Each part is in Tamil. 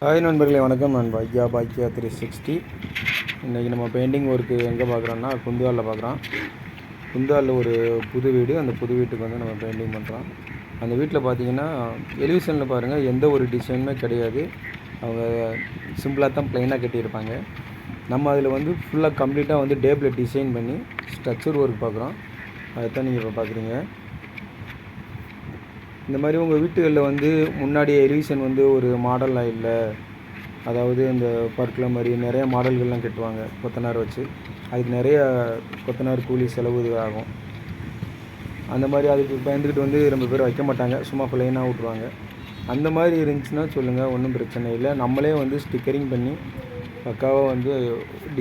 ஹாய் நண்பர்களே, வணக்கம். நான் பாக்கியா 360. இன்றைக்கி நம்ம பெயிண்டிங் ஒர்க்கு எங்கே பார்க்குறோன்னா குந்தாலில் பார்க்குறோம். குந்தாலில் ஒரு புது வீடு, அந்த புது வீட்டுக்கு வந்து நம்ம பெயிண்டிங் பண்ணுறோம். அந்த வீட்டில் பார்த்தீங்கன்னா எலிவேஷனில் பாருங்கள், எந்த ஒரு டிசைனுமே கிடையாது. அவங்க சிம்பிளாக தான் ப்ளைனாக கட்டியிருப்பாங்க. நம்ம அதில் வந்து ஃபுல்லாக கம்ப்ளீட்டாக வந்து டேபிளில் டிசைன் பண்ணி ஸ்ட்ரக்சர் ஒர்க் பார்க்குறோம். அதை தான் நீங்கள் இப்போ பார்க்குறீங்க. இந்த மாதிரி உங்கள் வீட்டுகளில் வந்து முன்னாடி எலிவேஷன் வந்து ஒரு மாடலாக இல்லை, அதாவது இந்த பர்க்கில் மாதிரி நிறைய மாடல்கள்லாம் கட்டுவாங்க கொத்தனார் வச்சு. அதுக்கு நிறைய கொத்தனார் கூலி செலவு ஆகும். அந்த மாதிரி அதுக்கு பயந்துக்கிட்டு வந்து ரொம்ப பேர் வைக்க மாட்டாங்க, சும்மா ப்ளைனாக விட்ருவாங்க. அந்த மாதிரி இருந்துச்சுன்னா சொல்லுங்கள், ஒன்றும் பிரச்சனை இல்லை. நம்மளே வந்து ஸ்டிக்கரிங் பண்ணி பக்காவாக வந்து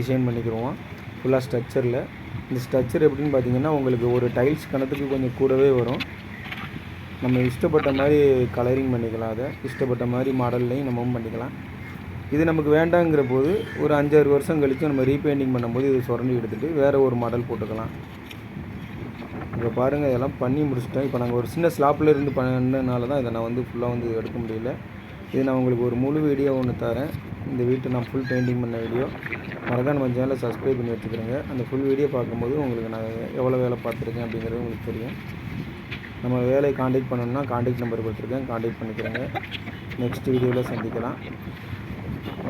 டிசைன் பண்ணிக்கிடுவோம் ஃபுல்லாக ஸ்ட்ரக்சரில். இந்த ஸ்ட்ரக்சர் எப்படின்னு பார்த்தீங்கன்னா, உங்களுக்கு ஒரு டைல்ஸ் கணத்துக்கு கொஞ்சம் கூடவே வரும். நம்ம இஷ்டப்பட்ட மாதிரி கலரிங் பண்ணிக்கலாம், அதை இஷ்டப்பட்ட மாதிரி மாடல்லையும் நம்ம பண்ணிக்கலாம். இது நமக்கு வேண்டாங்கிற போது ஒரு 5-6 வருஷம் கழித்து நம்ம ரீபெயிண்டிங் பண்ணும்போது இது சுரண்டி எடுத்துகிட்டு வேறு ஒரு மாடல் போட்டுக்கலாம். இப்போ பாருங்கள், இதெல்லாம் பண்ணி முடிச்சிட்டேன். இப்போ நாங்கள் ஒரு சின்ன ஸ்லாப்பில் இருந்து பண்ணனால தான் இதை நான் வந்து ஃபுல்லாக வந்து எடுக்க முடியல. இது நான் உங்களுக்கு ஒரு முழு வீடியோ ஒன்று தரேன். இந்த வீட்டை நான் ஃபுல் பெயிண்டிங் பண்ண வீடியோ மறக்காம நம்ம சேனலை சப்ஸ்கிரைப் பண்ணி வச்சுக்கிறேங்க. அந்த ஃபுல் வீடியோ பார்க்கும்போது உங்களுக்கு நான் எவ்வளோ வேலை பார்த்துருக்கேன் அப்படிங்கிறது உங்களுக்கு தெரியும். நம்ம வேலையை காண்டாக்ட் பண்ணணும்னா காண்டாக்ட் நம்பர் கொடுத்துருக்கேன், காண்டாக்ட் பண்ணிக்கிறேங்க. நெக்ஸ்ட் வீடியோவில் சந்திக்கலாம்.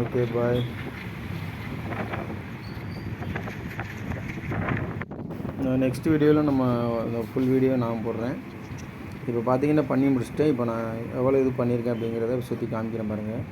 ஓகே, பாய். நெக்ஸ்ட் வீடியோவில் நம்ம ஃபுல் வீடியோ நான் போடுறேன். இப்போ பார்த்தீங்கன்னா பண்ணி முடிச்சுட்டு இப்போ நான் எவ்வளோ இது பண்ணியிருக்கேன் அப்படிங்கிறத சுற்றி காமிக்கிறேன் பாருங்கள்.